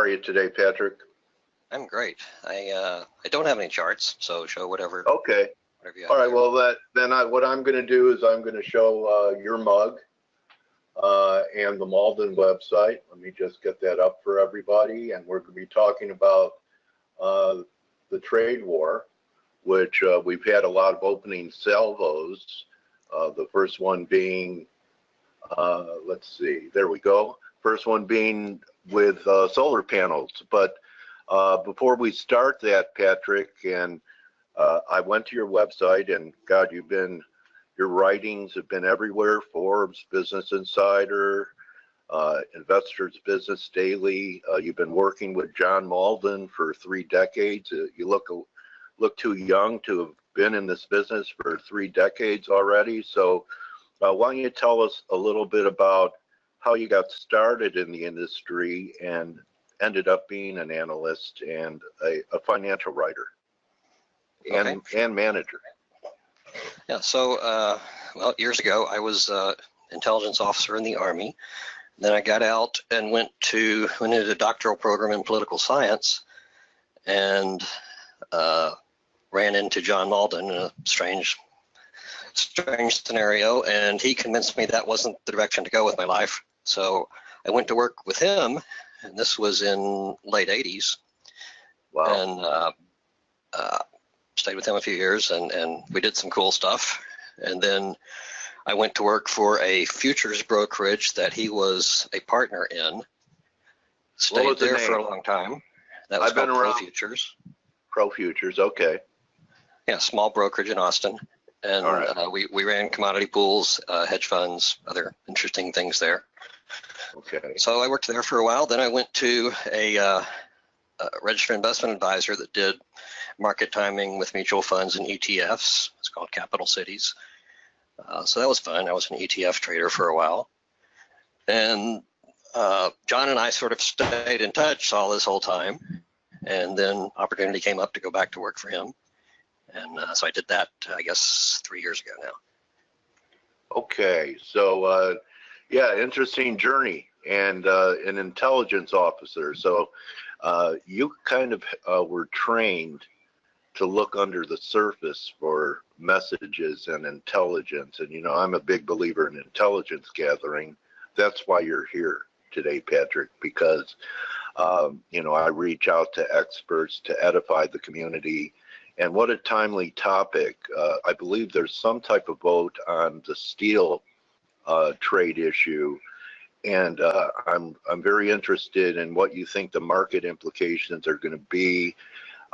are you today, Patrick? I'm great. I don't have any charts, so show whatever. Okay. Whatever you have. All right. there. Well, what I'm going to do is I'm going to show your mug and the Malden website. Let me just get that up for everybody, and we're going to be talking about the trade war, which we've had a lot of opening salvos. The first one being, let's see, there we go. First one being with solar panels. But before we start that, Patrick, and I went to your website, and God, your writings have been everywhere. Forbes, Business Insider, Investors Business Daily. You've been working with John Malden for 3 decades. You look too young to have been in this business for 3 decades already. So why don't you tell us a little bit about how you got started in the industry and ended up being an analyst and a financial writer and manager. Yeah, so, well, years ago, I was intelligence officer in the Army. Then I got out and went into a doctoral program in political science and ran into John Malden in a strange scenario, and he convinced me that wasn't the direction to go with my life. So I went to work with him, and this was in late 80s. Wow. And stayed with him a few years, and we did some cool stuff. And then I went to work for a futures brokerage that he was a partner in. Stayed there for a long time. That was called Pro Futures. Pro Futures, okay. Yeah, small brokerage in Austin. And right. We ran commodity pools, hedge funds, other interesting things there. Okay. So I worked there for a while. Then I went to a registered investment advisor that did market timing with mutual funds and ETFs. It's called Capital Cities. So that was fun. I was an ETF trader for a while. And John and I sort of stayed in touch all this whole time. And then opportunity came up to go back to work for him. And so I did that, I guess, 3 years ago now. Okay. So, yeah, interesting journey, and an intelligence officer. So you kind of were trained to look under the surface for messages and intelligence. And, you know, I'm a big believer in intelligence gathering. That's why you're here today, Patrick, because, you know, I reach out to experts to edify the community. And what a timely topic. I believe there's some type of vote on the steel trade issue. And I'm very interested in what you think the market implications are going to be.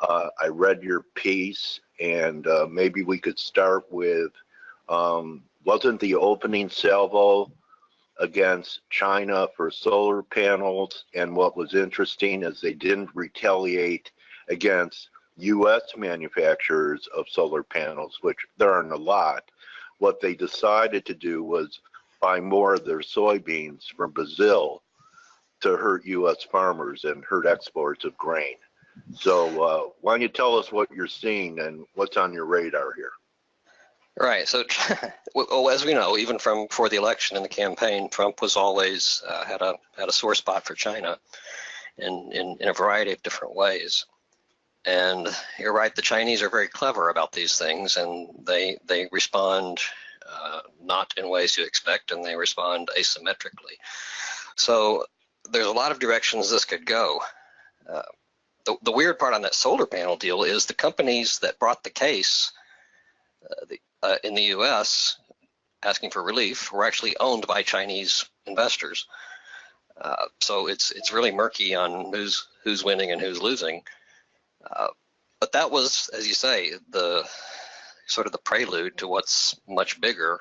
I read your piece, and maybe we could start with, wasn't the opening salvo against China for solar panels? And what was interesting is they didn't retaliate against U.S. manufacturers of solar panels, which there aren't a lot. What they decided to do was buy more of their soybeans from Brazil to hurt U.S. farmers and hurt exports of grain. So why don't you tell us what you're seeing and what's on your radar here? Right. So, well, as we know, even from before the election and the campaign, Trump was always had a sore spot for China in a variety of different ways. And you're right, the Chinese are very clever about these things, and they respond not in ways you expect, and they respond asymmetrically. So there's a lot of directions this could go. The weird part on that solar panel deal is the companies that brought the case in the U.S. asking for relief were actually owned by Chinese investors. So it's really murky on who's winning and who's losing. But that was, as you say, the sort of the prelude to what's much bigger,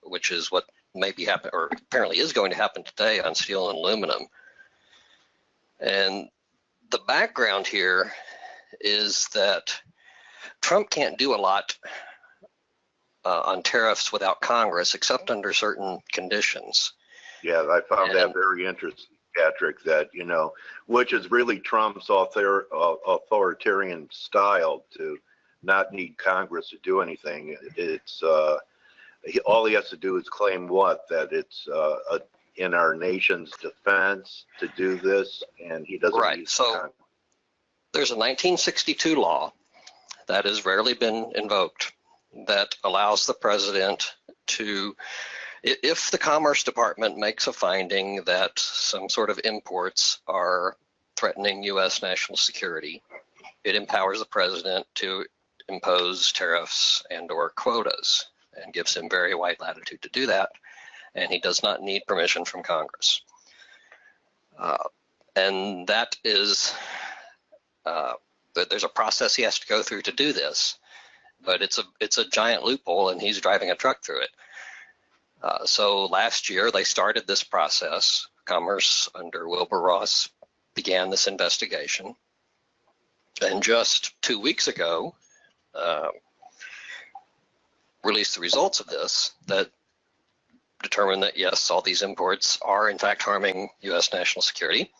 which is what may be happen, or apparently is going to happen today on steel and aluminum. And the background here is that Trump can't do a lot on tariffs without Congress, except under certain conditions. Yeah, I found that very interesting, Patrick, that, you know, which is really Trump's authoritarian style, to not need Congress to do anything. It's all he has to do is claim that it's in our nation's defense to do this, and he doesn't Right. need So there's a 1962 law that has rarely been invoked that allows the president to, if the Commerce Department makes a finding that some sort of imports are threatening U.S. national security, it empowers the president to impose tariffs and or quotas and gives him very wide latitude to do that, and he does not need permission from Congress. And that is, there's a process he has to go through to do this, but it's a giant loophole, and he's driving a truck through it. So last year they started this process. Commerce under Wilbur Ross began this investigation, and just 2 weeks ago released the results of this that determined that yes, all these imports are in fact harming U.S. national security,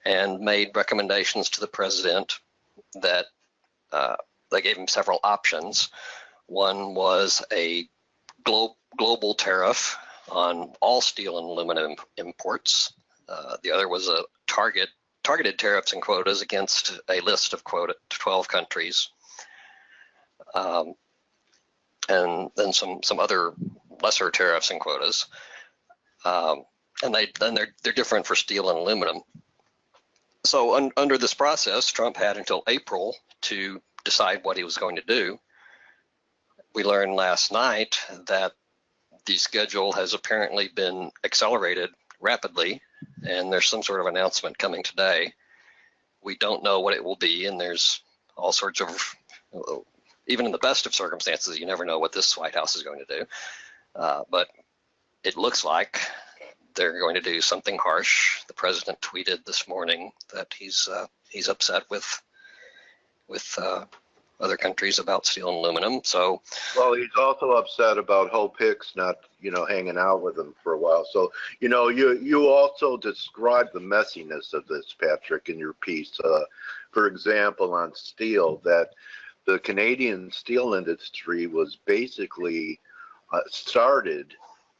and made recommendations to the president that they gave him several options. One was a global tariff on all steel and aluminum imports. The other was a targeted tariffs and quotas against a list of 12 countries. And then some other lesser tariffs and quotas. And they're different for steel and aluminum. So under this process, Trump had until April to decide what he was going to do. We learned last night that the schedule has apparently been accelerated rapidly, and there's some sort of announcement coming today. We don't know what it will be, and there's all sorts of, even in the best of circumstances, you never know what this White House is going to do. But it looks like they're going to do something harsh. The president tweeted this morning that he's upset with other countries about steel and aluminum. So, well, he's also upset about Hope Hicks not, hanging out with him for a while. So, you also described the messiness of this, Patrick, in your piece. For example, on steel, that the Canadian steel industry was basically started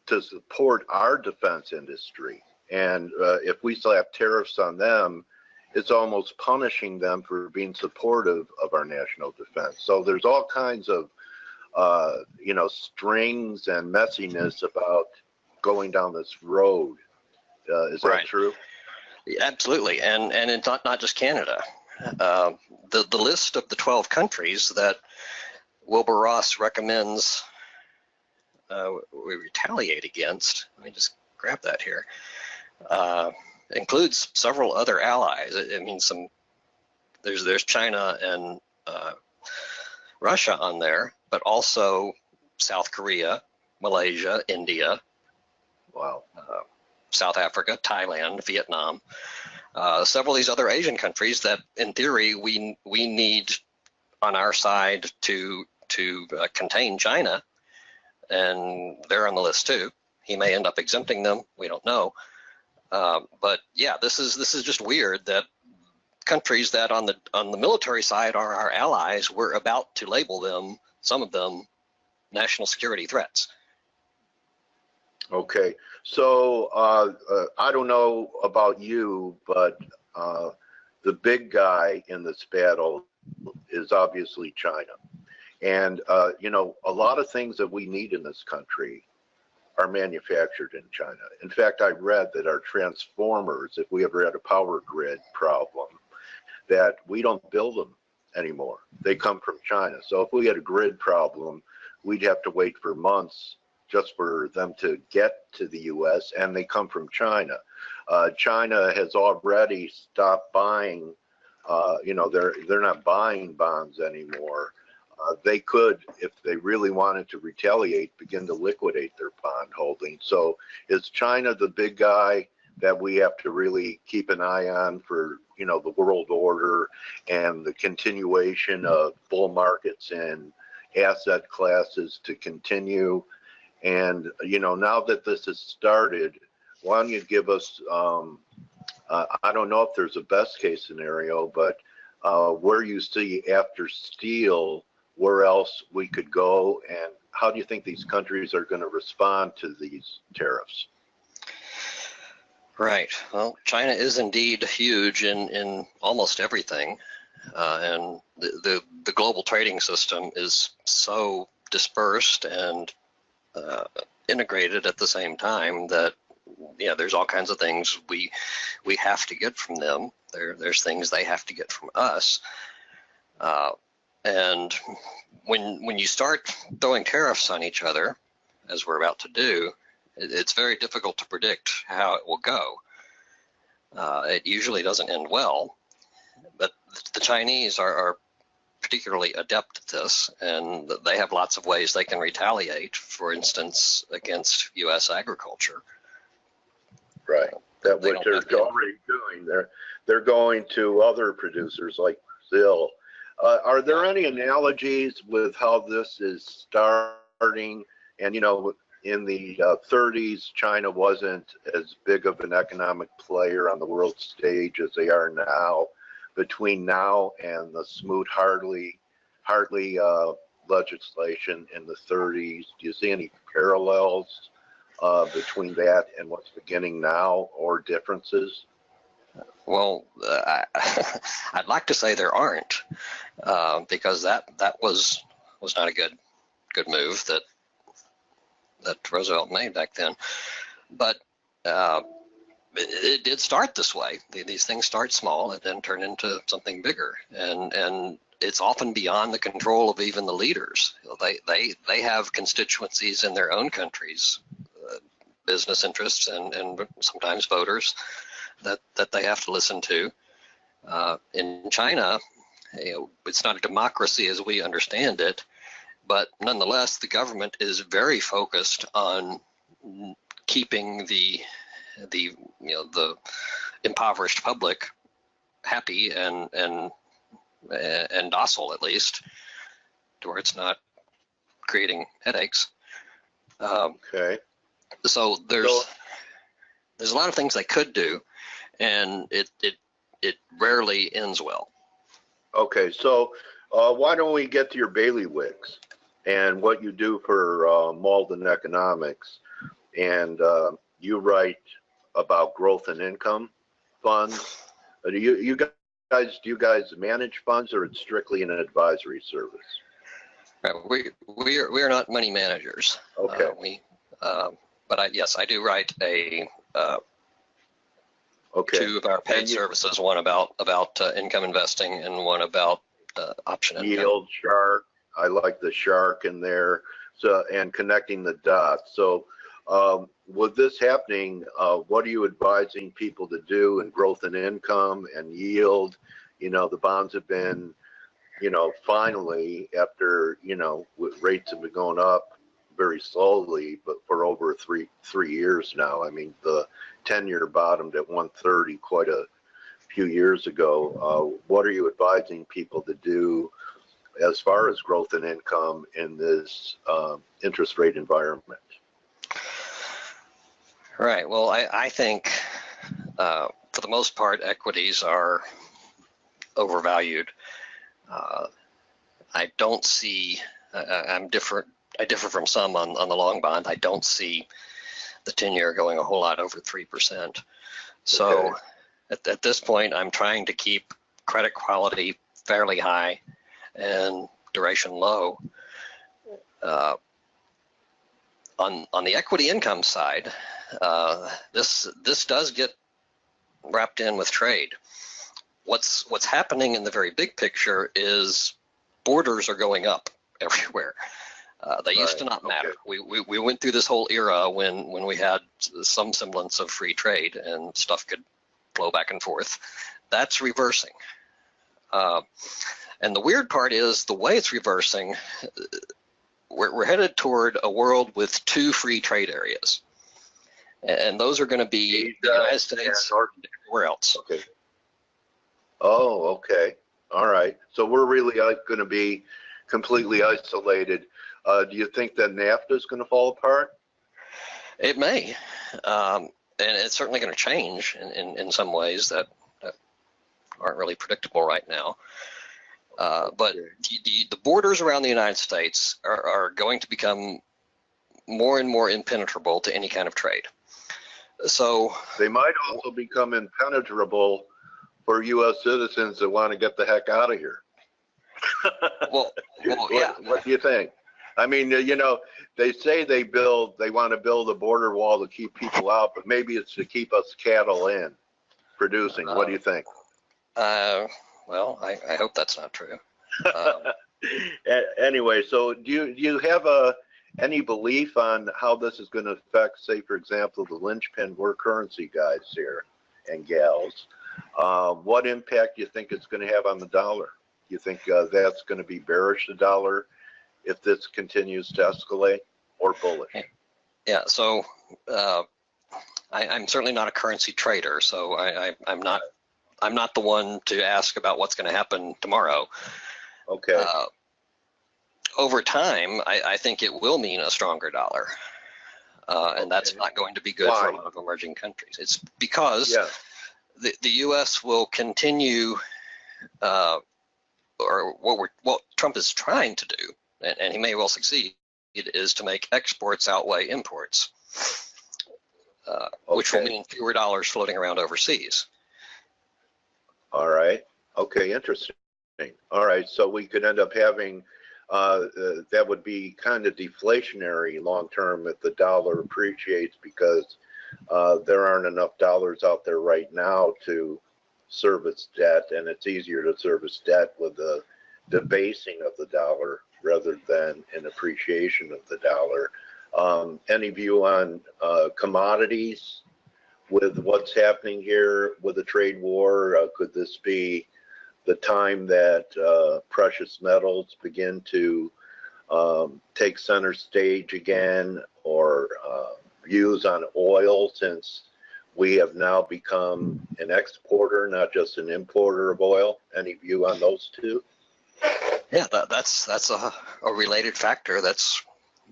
to support our defense industry. And if we slap tariffs on them, it's almost punishing them for being supportive of our national defense. So there's all kinds of, strings and messiness about going down this road. Is that true? Yeah, absolutely. And it's not just Canada. The list of the 12 countries that Wilbur Ross recommends we retaliate against, let me just grab that here, includes several other allies. I mean, there's China and Russia on there, but also South Korea, Malaysia, India, wow, South Africa, Thailand, Vietnam, several of these other Asian countries that, in theory, we need on our side to contain China, and they're on the list too. He may end up exempting them. We don't know. But yeah, this is just weird that countries that on the military side are our allies, we're about to label them, some of them, national security threats. Okay, so I don't know about you, but the big guy in this battle is obviously China. And, a lot of things that we need in this country are manufactured in China. In fact, I read that our transformers, if we ever had a power grid problem, that we don't build them anymore. They come from China. So if we had a grid problem, we'd have to wait for months just for them to get to the U.S., and they come from China. China has already stopped buying, they're not buying bonds anymore. They could, if they really wanted to retaliate, begin to liquidate their bond holdings. So is China the big guy that we have to really keep an eye on for, the world order and the continuation of bull markets and asset classes to continue? And, now that this has started, why don't you give us, I don't know if there's a best case scenario, but where you see after steel, where else we could go, and how do you think these countries are going to respond to these tariffs? Right. Well, China is indeed huge in almost everything, and the global trading system is so dispersed and integrated at the same time that there's all kinds of things we have to get from them. There's things they have to get from us, and when you start throwing tariffs on each other, as we're about to do, it's very difficult to predict how it will go. It usually doesn't end well, but the Chinese are particularly adept at this, and they have lots of ways they can retaliate, for instance, against U.S. agriculture. Right. That what they're already doing. They're going to other producers like Brazil. Are there any analogies with how this is starting? And in the 30s, China wasn't as big of an economic player on the world stage as they are now. Between now and the Smoot-Hartley legislation in the 30s, do you see any parallels between that and what's beginning now, or differences? Well, I'd like to say there aren't, because that was not a good move that Roosevelt made back then. But it did start this way. These things start small and then turn into something bigger, and it's often beyond the control of even the leaders. They have constituencies in their own countries, business interests, and sometimes voters that they have to listen to. In China, it's not a democracy as we understand it, but nonetheless, the government is very focused on keeping the impoverished public happy and docile, at least, to where it's not creating headaches. Okay. So there's a lot of things they could do, and it rarely ends well. Okay, so why don't we get to your bailiwicks and what you do for Malden Economics? And you write about growth and income funds. Do you guys manage funds, or it's strictly an advisory service? We are not money managers. Okay. But yes, I do write okay. two of our paid services, one about income investing and one about option income. Yield, shark. I like the shark in there. So, and connecting the dots. So with this happening, what are you advising people to do in growth and income and yield? The bonds have been, finally, after, rates have been going up very slowly, but for over three years now. I mean, the 10-year bottomed at 130 quite a few years ago. What are you advising people to do as far as growth and income in this interest rate environment? Right. Well, I think for the most part, equities are overvalued. I don't see. I differ from some on the long bond. I don't see the 10-year going a whole lot over 3%. So okay. at this point, I'm trying to keep credit quality fairly high and duration low. On the equity income side, this does get wrapped in with trade. What's happening in the very big picture is borders are going up everywhere. They used to not matter. Okay. We went through this whole era when we had some semblance of free trade and stuff could flow back and forth. That's reversing. And the weird part is the way it's reversing, we're headed toward a world with two free trade areas. And those are going to be the United States and everywhere else. Okay. Oh, okay. All right. So we're really going to be completely isolated. Do you think that NAFTA is going to fall apart? It may. And it's certainly going to change in some ways that aren't really predictable right now. But the borders around the United States are going to become more and more impenetrable to any kind of trade. So they might also become impenetrable for U.S. citizens that want to get the heck out of here. well, yeah. What do you think? I mean, you know, they say they want to build a border wall to keep people out, but maybe it's to keep us cattle in producing. What do you think? Well, I hope that's not true. Anyway, so do you have any belief on how this is going to affect, say, for example, the linchpin we're currency guys here and gals? What impact do you think it's going to have on the dollar? You think that's going to be bearish the dollar if this continues to escalate, or bullish? Yeah. So I'm certainly not a currency trader, so I'm not the one to ask about what's going to happen tomorrow. Okay. Over time, I think it will mean a stronger dollar, and that's not going to be good for a lot of emerging countries. It's because the U.S. will continue, or what Trump is trying to do, and he may well succeed, is to make exports outweigh imports, which will mean fewer dollars floating around overseas. All right. Okay, interesting. All right, so we could end up having, that would be kind of deflationary long term if the dollar appreciates, because there aren't enough dollars out there right now to service debt, and it's easier to service debt with the debasing of the dollar rather than an appreciation of the dollar. Any view on commodities with what's happening here with the trade war? Could this be the time that precious metals begin to take center stage again, or views on oil, since we have now become an exporter, not just an importer of oil? Any view on those two? Yeah, that's a related factor that's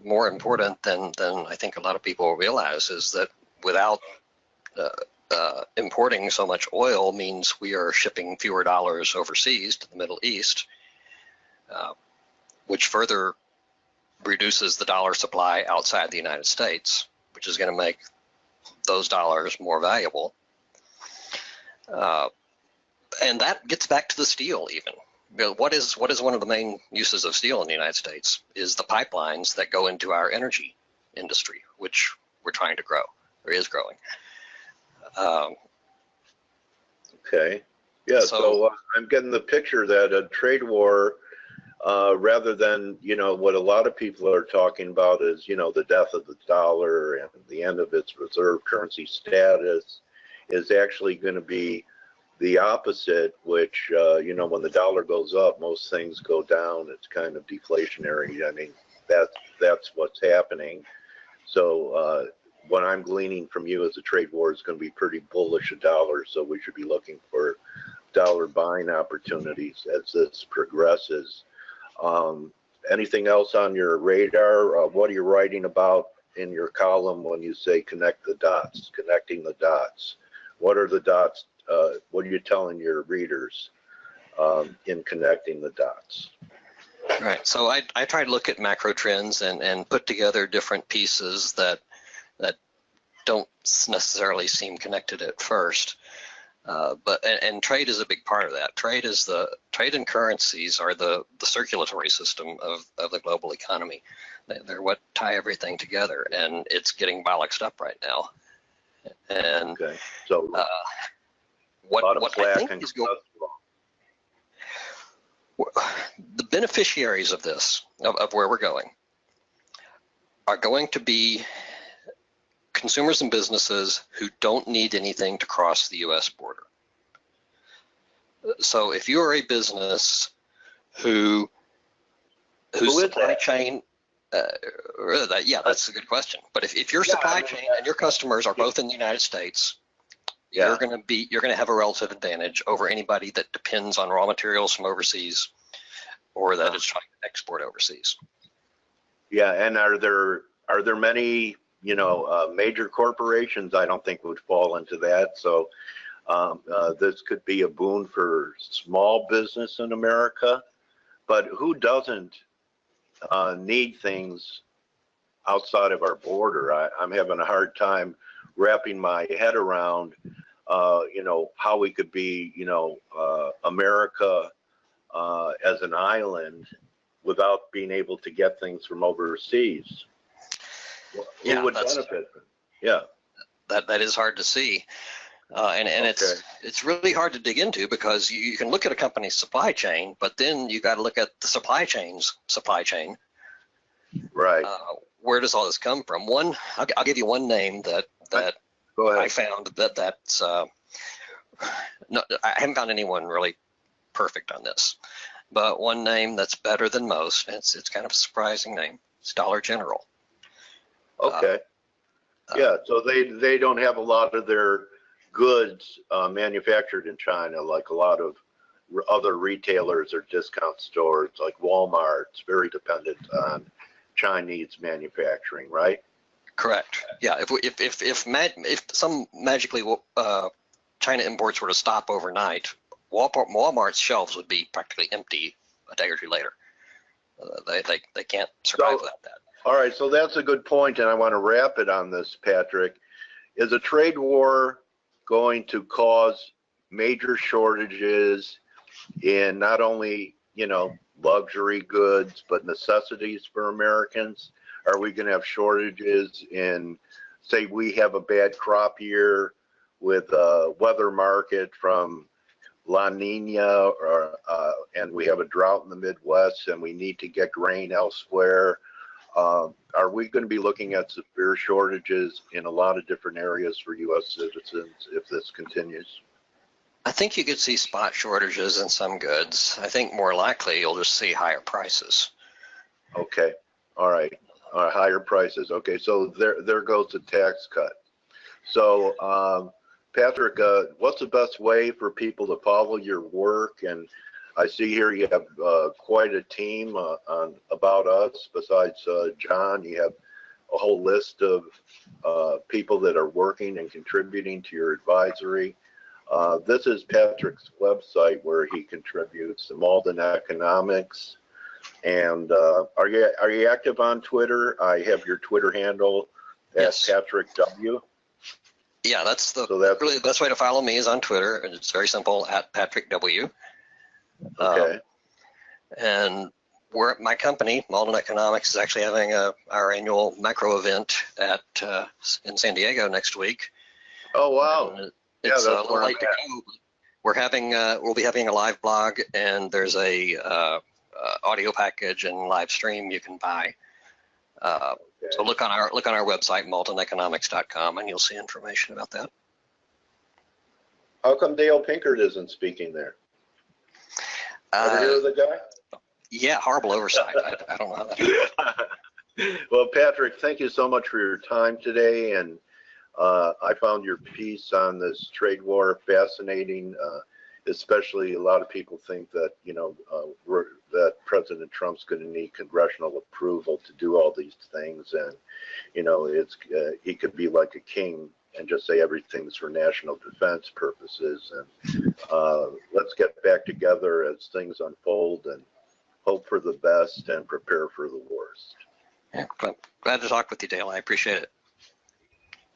more important than I think a lot of people realize, is that without importing so much oil means we are shipping fewer dollars overseas to the Middle East, which further reduces the dollar supply outside the United States, which is going to make those dollars more valuable. And that gets back to the steel even. You know, what is one of the main uses of steel in the United States is the pipelines that go into our energy industry, which we're trying to grow, or is growing. Okay. Yeah, so I'm getting the picture that a trade war, rather than, you know, what a lot of people are talking about is, you know, the death of the dollar and the end of its reserve currency status, is actually going to be the opposite, which, you know, when the dollar goes up, most things go down. It's kind of deflationary. I mean, that's what's happening. So what I'm gleaning from you is the trade war is going to be pretty bullish a dollar, so we should be looking for dollar buying opportunities as this progresses. Anything else on your radar? What are you writing about in your column when you say connect the dots, connecting the dots? What are the dots? What are you telling your readers in connecting the dots? Right. So I try to look at macro trends and put together different pieces that don't necessarily seem connected at first. But trade is a big part of that. Trade and currencies are the circulatory system of the global economy. They're what tie everything together, and it's getting bollocksed up right now. And okay. So what I think is going, the beneficiaries of this, of where we're going, are going to be consumers and businesses who don't need anything to cross the U.S. border. So if you're a business whose supply chain, yeah, that's a good question. But if your supply chain and your customers are both in the United States, you're going to have a relative advantage over anybody that depends on raw materials from overseas or that is trying to export overseas. Yeah, and are there many, you know, major corporations? I don't think would fall into that. So this could be a boon for small business in America. But who doesn't need things outside of our border? I'm having a hard time wrapping my head around, how we could be, America as an island without being able to get things from overseas. Who would benefit? Yeah. That is hard to see. And Okay. it's really hard to dig into, because you can look at a company's supply chain, but then you got to look at the supply chain. Right. Where does all this come from? I'll give you one name that Go ahead. I found that's no, I haven't found anyone really perfect on this, but one name that's better than most. And it's kind of a surprising name. It's Dollar General. Okay. Yeah. So they don't have a lot of their goods manufactured in China, like a lot of other retailers or discount stores, like Walmart. It's very dependent on Chinese manufacturing, right? Correct. Yeah. If some magically China imports were to stop overnight, Walmart's shelves would be practically empty a day or two later. They can't survive without that. All right. So that's a good point, and I want to wrap it on this, Patrick. Is a trade war going to cause major shortages in not only, luxury goods, but necessities for Americans? Are we going to have shortages in, say, we have a bad crop year with a weather market from La Nina, and we have a drought in the Midwest and we need to get grain elsewhere? Are we going to be looking at severe shortages in a lot of different areas for U.S. citizens if this continues? I think you could see spot shortages in some goods. I think more likely you'll just see higher prices. Okay. All right. Higher prices. Okay. So there goes the tax cut. So, Patrick, what's the best way for people to follow your work? And I see here you have quite a team on About Us. Besides John, you have a whole list of people that are working and contributing to your advisory. This is Patrick's website where he contributes to Malden Economics. And are you active on Twitter? I have your Twitter handle at Yes. Patrick W. Yeah, that's really the best way to follow me is on Twitter, and it's very simple, at Patrick W. Okay. And my company, Malden Economics, is actually having our annual macro event in San Diego next week. Oh wow! It's a little late to go. We'll be having a live blog, and there's a audio package and live stream you can buy. Okay. So look on our website, maldeneconomics.com, and you'll see information about that. How come Dale Pinkert isn't speaking there? Ever hear of the guy? Yeah, horrible oversight. I don't know how that. Well, Patrick, thank you so much for your time today, and I found your piece on this trade war fascinating. Especially, a lot of people think that that President Trump's going to need congressional approval to do all these things, and he could be like a king and just say everything's for national defense purposes. And let's get back together as things unfold and hope for the best and prepare for the worst. Yeah, glad to talk with you, Dale. I appreciate it.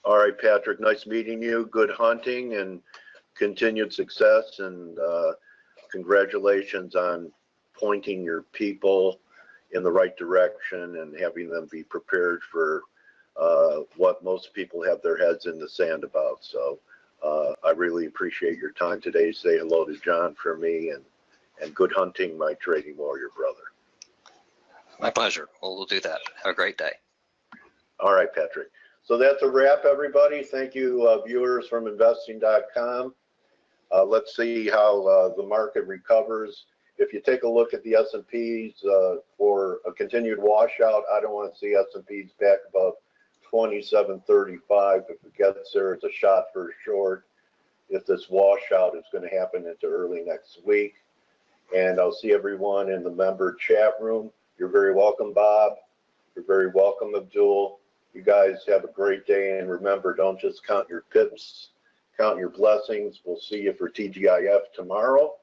All right, Patrick, nice meeting you. Good hunting and continued success, and congratulations on pointing your people in the right direction and having them be prepared for what most people have their heads in the sand about. So I really appreciate your time today. Say hello to John for me, and good hunting, my trading warrior brother. My pleasure. Well, we'll do that. Have a great day. All right, Patrick. So that's a wrap, everybody. Thank you, viewers from investing.com. Let's see how the market recovers. If you take a look at the S&Ps for a continued washout, I don't want to see S&Ps back above 2735. If it gets there, it's a shot for a short. If this washout is going to happen into early next week. And I'll see everyone in the member chat room. You're very welcome, Bob. You're very welcome, Abdul. You guys have a great day. And remember, don't just count your pips, count your blessings. We'll see you for TGIF tomorrow.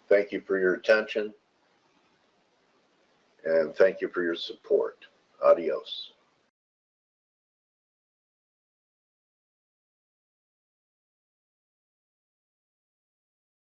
Thank you for your attention. And thank you for your support. Adios.